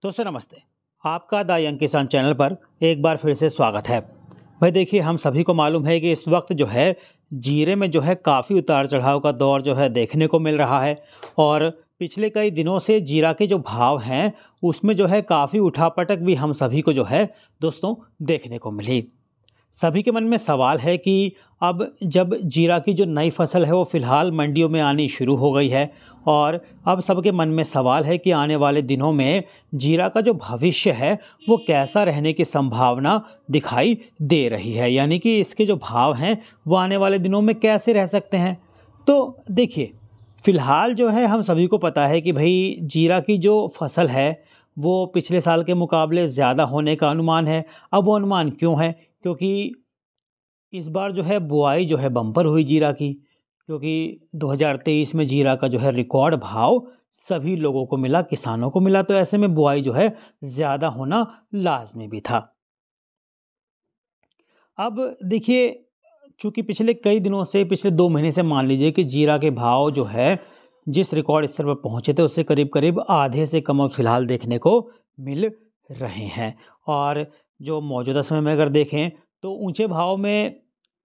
दोस्तों नमस्ते। आपका द यंग किसान चैनल पर एक बार फिर से स्वागत है। भाई देखिए, हम सभी को मालूम है कि इस वक्त जो है जीरे में जो है काफ़ी उतार चढ़ाव का दौर जो है देखने को मिल रहा है। और पिछले कई दिनों से जीरा के जो भाव हैं उसमें जो है काफ़ी उठापटक भी हम सभी को जो है दोस्तों देखने को मिली। सभी के मन में सवाल है कि अब जब जीरा की जो नई फसल है वो फ़िलहाल मंडियों में आनी शुरू हो गई है, और अब सबके मन में सवाल है कि आने वाले दिनों में जीरा का जो भविष्य है वो कैसा रहने की संभावना दिखाई दे रही है, यानी कि इसके जो भाव हैं वो आने वाले दिनों में कैसे रह सकते हैं। तो देखिए, फ़िलहाल जो है हम सभी को पता है कि भाई जीरा की जो फसल है वो पिछले साल के मुकाबले ज़्यादा होने का अनुमान है। अब वो अनुमान क्यों है? क्योंकि इस बार जो है बुआई जो है बम्पर हुई जीरा की, क्योंकि 2023 में जीरा का जो है रिकॉर्ड भाव सभी लोगों को मिला, किसानों को मिला, तो ऐसे में बुआई जो है ज़्यादा होना लाज़मी भी था। अब देखिए, चूँकि पिछले कई दिनों से, पिछले 2 महीने से मान लीजिए कि जीरा के भाव जो है जिस रिकॉर्ड स्तर पर पहुँचे थे उससे करीब-करीब आधे से कम अब फ़िलहाल देखने को मिल रहे हैं। और जो मौजूदा समय में अगर देखें तो ऊँचे भाव में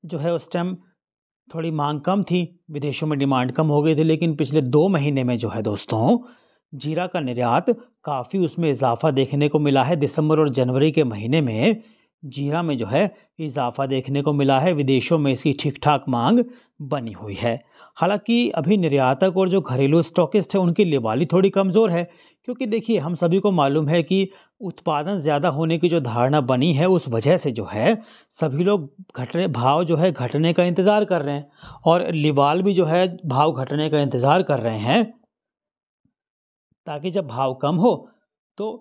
जो है उस टाइम थोड़ी माँग कम थी, विदेशों में डिमांड कम हो गई थी, लेकिन पिछले 2 महीने में जो है दोस्तों, जीरा का निर्यात काफ़ी उसमें इज़ाफ़ा देखने को मिला है। दिसंबर और जनवरी के महीने में जीरा में जो है इज़ाफ़ा देखने को मिला है, विदेशों में इसकी ठीक-ठाक माँग बनी हुई है। हालाँकि अभी निर्यातक और जो घरेलू स्टॉकिस्ट हैं उनकी लिवाली थोड़ी कमज़ोर है, क्योंकि देखिए हम सभी को मालूम है कि उत्पादन ज़्यादा होने की जो धारणा बनी है उस वजह से जो है सभी लोग घटने भाव जो है घटने का इंतज़ार कर रहे हैं, और लिवाल भी जो है भाव घटने का इंतज़ार कर रहे हैं, ताकि जब भाव कम हो तो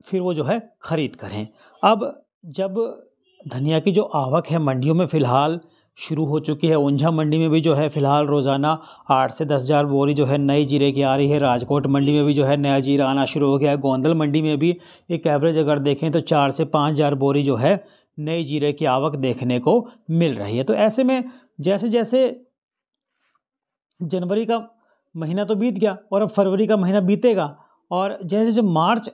फिर वो जो है खरीद करें। अब जब धनिया की जो आवक है मंडियों में फ़िलहाल शुरू हो चुकी है, ऊंझा मंडी में भी जो है फ़िलहाल रोज़ाना 8 से 10 हज़ार बोरी जो है नई जीरे की आ रही है। राजकोट मंडी में भी जो है नया जीरा आना शुरू हो गया है। गोंदल मंडी में भी एक एवरेज अगर देखें तो 4 से 5 हज़ार बोरी जो है नई जीरे की आवक देखने को मिल रही है। तो ऐसे में जैसे-जैसे जनवरी का महीना तो बीत गया और अब फरवरी का महीना बीतेगा, और जैसे-जैसे मार्च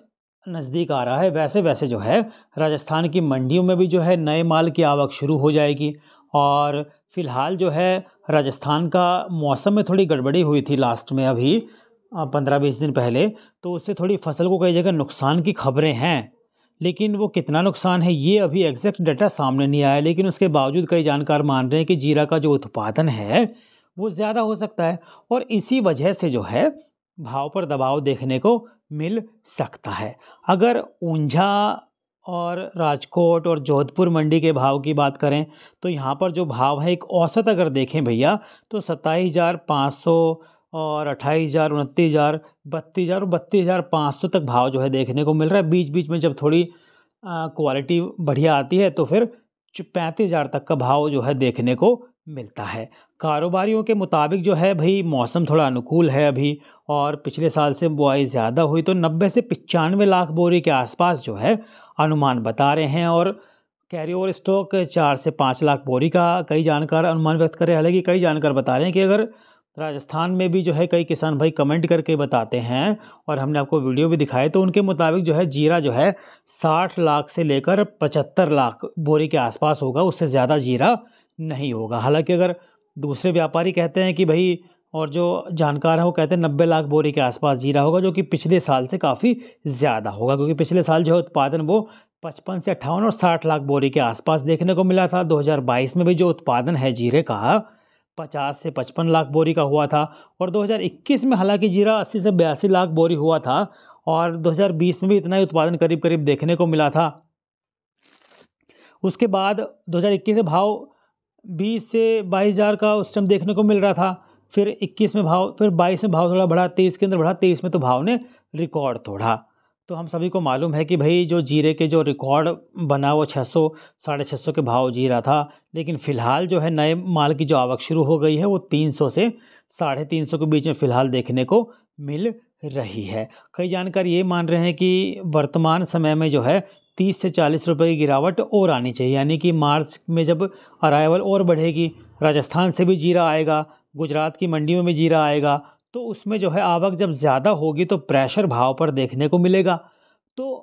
नज़दीक आ रहा है वैसे-वैसे जो है राजस्थान की मंडियों में भी जो है नए माल की आवक शुरू हो जाएगी। और फ़िलहाल जो है राजस्थान का मौसम में थोड़ी गड़बड़ी हुई थी लास्ट में अभी 15-20 दिन पहले, तो उससे थोड़ी फसल को कई जगह नुकसान की खबरें हैं। लेकिन वो कितना नुकसान है ये अभी एग्ज़ैक्ट डाटा सामने नहीं आया, लेकिन उसके बावजूद कई जानकार मान रहे हैं कि जीरा का जो उत्पादन है वो ज़्यादा हो सकता है, और इसी वजह से जो है भाव पर दबाव देखने को मिल सकता है। अगर ऊंझा और राजकोट और जोधपुर मंडी के भाव की बात करें तो यहाँ पर जो भाव है एक औसत अगर देखें भैया तो 27,500 और 28,000, 29,000, 32,000 और 32,500 तक भाव जो है देखने को मिल रहा है। बीच-बीच में जब थोड़ी क्वालिटी बढ़िया आती है तो फिर 35,000 तक का भाव जो है देखने को मिलता है। कारोबारियों के मुताबिक जो है भई मौसम थोड़ा अनुकूल है अभी, और पिछले साल से बुआई ज़्यादा हुई तो 90 से 95 लाख बोरी के आसपास जो है अनुमान बता रहे हैं। और कैरी ओवर स्टॉक 4 से 5 लाख बोरी का कई जानकार अनुमान व्यक्त कर रहे हैं। हालाँकि कई जानकार बता रहे हैं कि अगर राजस्थान में भी जो है कई किसान भाई कमेंट करके बताते हैं, और हमने आपको वीडियो भी दिखाए, तो उनके मुताबिक जो है जीरा जो है 60 लाख से लेकर 75 लाख बोरी के आसपास होगा, उससे ज़्यादा जीरा नहीं होगा। हालाँकि अगर दूसरे व्यापारी कहते हैं कि भई, और जो जानकार हैं वो कहते हैं 90 लाख बोरी के आसपास जीरा होगा, जो कि पिछले साल से काफ़ी ज़्यादा होगा, क्योंकि पिछले साल जो है उत्पादन वो 55 से 58 और 60 लाख बोरी के आसपास देखने को मिला था। 2022 में भी जो उत्पादन है जीरे का 50 से 55 लाख बोरी का हुआ था, और 2021 में हालाँकि जीरा 80 से 82 लाख बोरी हुआ था, और 2020 में भी इतना ही उत्पादन करीब-करीब देखने को मिला था। उसके बाद 2021 में भाव 20 से 22,000 का उस टाइम देखने को मिल रहा था। फिर 21 में भाव, फिर 22 में भाव थोड़ा बढ़ा, 23 के अंदर बढ़ा, 23 में तो भाव ने रिकॉर्ड तोड़ा। तो हम सभी को मालूम है कि भई जो जीरे के जो रिकॉर्ड बना वो 600 साढ़े 600 के भाव जीरा था। लेकिन फ़िलहाल जो है नए माल की जो आवक शुरू हो गई है वो 300 से साढ़े 300 के बीच में फ़िलहाल देखने को मिल रही है। कई जानकार ये मान रहे हैं कि वर्तमान समय में जो है 30 से 40 रुपए की गिरावट और आनी चाहिए, यानी कि मार्च में जब अराइवल और बढ़ेगी, राजस्थान से भी जीरा आएगा, गुजरात की मंडियों में जीरा आएगा, तो उसमें जो है आवक जब ज़्यादा होगी तो प्रेशर भाव पर देखने को मिलेगा। तो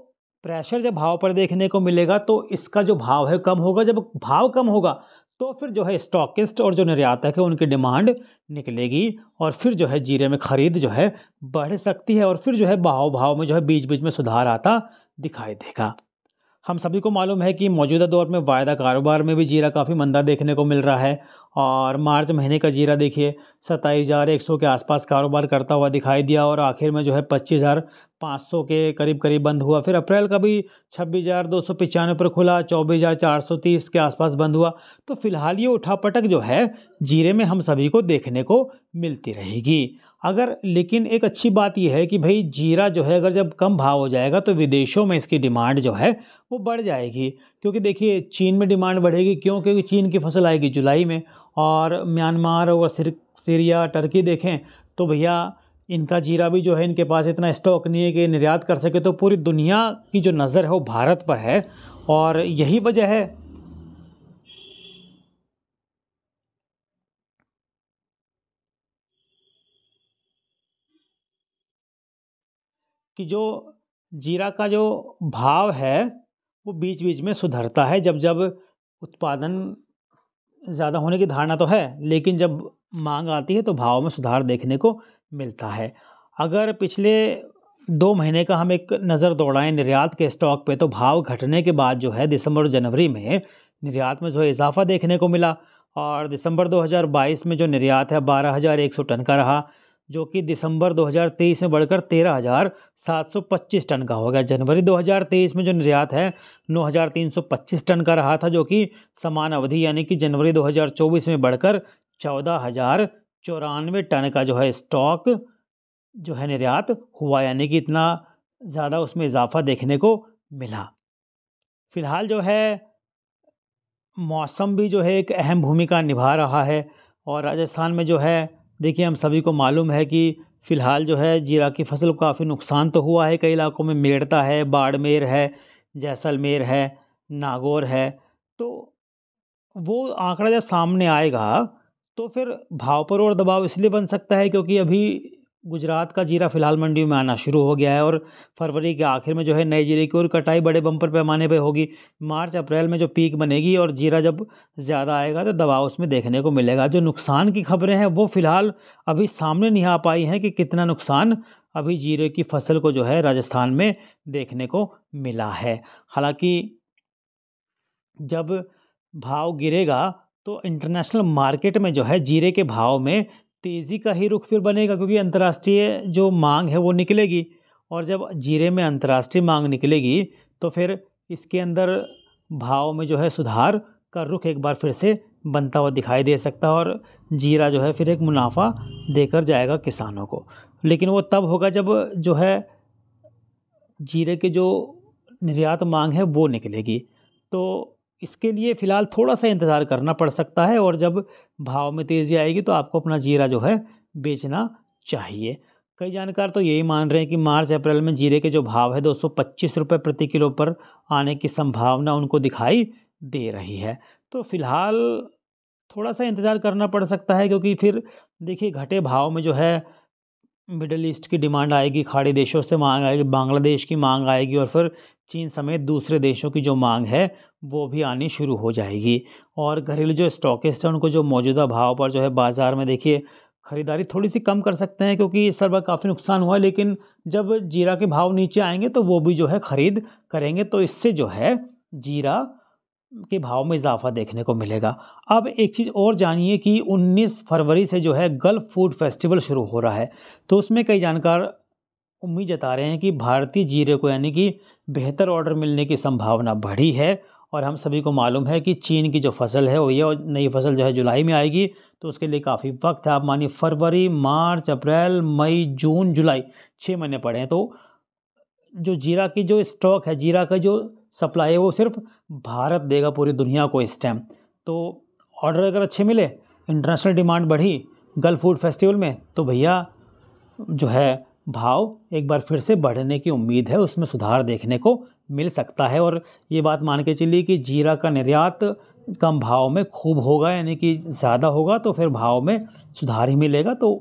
प्रेशर जब भाव पर देखने को मिलेगा तो इसका जो भाव है कम होगा। जब भाव कम होगा तो फिर जो है स्टॉकिस्ट और जो निर्यातक है उनकी डिमांड निकलेगी और फिर जो है जीरे में खरीद जो है बढ़ सकती है और फिर जो है भाव में जो है बीच बीच में सुधार आता दिखाई देगा। हम सभी को मालूम है कि मौजूदा दौर में वायदा कारोबार में भी जीरा काफ़ी मंदा देखने को मिल रहा है और मार्च महीने का जीरा देखिए 27,100 के आसपास कारोबार करता हुआ दिखाई दिया और आखिर में जो है 25,500 के करीब करीब बंद हुआ। फिर अप्रैल का भी 26,295 पर खुला, 24,430 के आसपास बंद हुआ। तो फिलहाल ये उठापटक जो है जीरे में हम सभी को देखने को मिलती रहेगी। अगर लेकिन एक अच्छी बात यह है कि भाई जीरा जो है अगर जब कम भाव हो जाएगा तो विदेशों में इसकी डिमांड जो है वो बढ़ जाएगी। क्योंकि देखिए चीन में डिमांड बढ़ेगी, क्यों? क्योंकि चीन की फसल आएगी जुलाई में और म्यांमार और सीरिया, टर्की देखें तो भैया इनका जीरा भी जो है इनके पास इतना स्टॉक नहीं है कि निर्यात कर सके। तो पूरी दुनिया की जो नज़र है वो भारत पर है और यही वजह है कि जो जीरा का जो भाव है वो बीच बीच में सुधरता है। जब जब उत्पादन ज़्यादा होने की धारणा तो है, लेकिन जब मांग आती है तो भाव में सुधार देखने को मिलता है। अगर पिछले 2 महीने का हम एक नज़र दौड़ाएं निर्यात के स्टॉक पे तो भाव घटने के बाद जो है दिसंबर और जनवरी में निर्यात में जो है इजाफा देखने को मिला और दिसंबर 2022 में जो निर्यात है 12,100 टन का रहा, जो कि दिसंबर 2023 में बढ़कर 13,725 टन का हो गया। जनवरी 2023 में जो निर्यात है 9,325 टन का रहा था, जो कि समान अवधि यानी कि जनवरी 2024 में बढ़कर 14,094 टन का जो है स्टॉक जो है निर्यात हुआ, यानी कि इतना ज़्यादा उसमें इजाफा देखने को मिला। फिलहाल जो है मौसम भी जो है एक अहम भूमिका निभा रहा है और राजस्थान में जो है देखिए हम सभी को मालूम है कि फ़िलहाल जो है जीरा की फसल को काफ़ी नुकसान तो हुआ है। कई इलाकों में मेड़ता है, बाड़मेर है, जैसलमेर है, नागौर है। तो वो आंकड़ा जब सामने आएगा तो फिर भाव पर और दबाव इसलिए बन सकता है क्योंकि अभी गुजरात का जीरा फिलहाल मंडियों में आना शुरू हो गया है और फरवरी के आखिर में जो है नए जीरे की और कटाई बड़े बम्पर पैमाने पे होगी। मार्च अप्रैल में जो पीक बनेगी और जीरा जब ज़्यादा आएगा तो दबाव उसमें देखने को मिलेगा। जो नुकसान की खबरें हैं वो फिलहाल अभी सामने नहीं आ पाई हैं कि कितना नुकसान अभी जीरे की फसल को जो है राजस्थान में देखने को मिला है। हालांकि जब भाव गिरेगा तो इंटरनेशनल मार्केट में जो है जीरे के भाव में तेज़ी का ही रुख फिर बनेगा, क्योंकि अंतर्राष्ट्रीय जो मांग है वो निकलेगी और जब जीरे में अंतर्राष्ट्रीय मांग निकलेगी तो फिर इसके अंदर भाव में जो है सुधार का रुख एक बार फिर से बनता हुआ दिखाई दे सकता है और जीरा जो है फिर एक मुनाफा देकर जाएगा किसानों को। लेकिन वो तब होगा जब जो है जीरे के जो निर्यात मांग है वो निकलेगी। तो इसके लिए फ़िलहाल थोड़ा-सा इंतज़ार करना पड़ सकता है और जब भाव में तेज़ी आएगी तो आपको अपना जीरा जो है बेचना चाहिए। कई जानकार तो यही मान रहे हैं कि मार्च अप्रैल में जीरे के जो भाव है 225 रुपये प्रति किलो पर आने की संभावना उनको दिखाई दे रही है। तो फ़िलहाल थोड़ा-सा इंतज़ार करना पड़ सकता है, क्योंकि फिर देखिए घटे भाव में जो है मिडल ईस्ट की डिमांड आएगी, खाड़ी देशों से मांग आएगी, बांग्लादेश की मांग आएगी और फिर चीन समेत दूसरे देशों की जो मांग है वो भी आनी शुरू हो जाएगी। और घरेलू जो स्टॉकिस्ट हैं उनको जो मौजूदा भाव पर जो है बाज़ार में देखिए ख़रीदारी थोड़ी सी कम कर सकते हैं, क्योंकि इस बार काफ़ी नुकसान हुआ है। लेकिन जब जीरा के भाव नीचे आएंगे तो वो भी जो है ख़रीद करेंगे, तो इससे जो है जीरा के भाव में इजाफा देखने को मिलेगा। अब एक चीज़ और जानिए कि 19 फरवरी से जो है गल्फ़ फूड फेस्टिवल शुरू हो रहा है, तो उसमें कई जानकार उम्मीद जता रहे हैं कि भारतीय जीरे को यानी कि बेहतर ऑर्डर मिलने की संभावना बढ़ी है। और हम सभी को मालूम है कि चीन की जो फसल है वो ये और नई फसल जो है जुलाई में आएगी, तो उसके लिए काफ़ी वक्त है। आप मानिए फरवरी, मार्च, अप्रैल, मई, जून, जुलाई 6 महीने पड़े हैं। तो जो जीरा की जो स्टॉक है, जीरा का जो सप्लाई है वो सिर्फ भारत देगा पूरी दुनिया को इस टाइम। तो ऑर्डर अगर अच्छे मिले, इंटरनेशनल डिमांड बढ़ी गल्फ़ फूड फेस्टिवल में, तो भैया जो है भाव एक बार फिर से बढ़ने की उम्मीद है, उसमें सुधार देखने को मिल सकता है। और ये बात मान के चलिए कि जीरा का निर्यात कम भाव में खूब होगा, यानी कि ज़्यादा होगा तो फिर भाव में सुधार ही मिलेगा। तो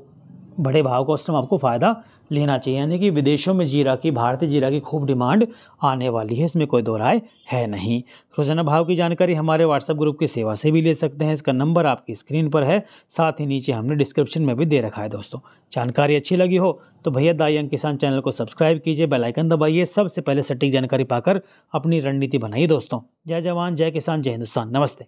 बड़े भाव का उस टाइम आपको फ़ायदा लेना चाहिए। यानी कि विदेशों में जीरा की, भारतीय जीरा की खूब डिमांड आने वाली है, इसमें कोई दो राय है नहीं। रोज़ाना भाव की जानकारी हमारे व्हाट्सएप ग्रुप की सेवा से भी ले सकते हैं। इसका नंबर आपकी स्क्रीन पर है, साथ ही नीचे हमने डिस्क्रिप्शन में भी दे रखा है। दोस्तों, जानकारी अच्छी लगी हो तो भैया दाई अंक किसान चैनल को सब्सक्राइब कीजिए, बेल आइकन दबाइए, सबसे पहले सटीक जानकारी पाकर अपनी रणनीति बनाइए। दोस्तों, जय जवान, जय किसान, जय हिंदुस्तान। नमस्ते।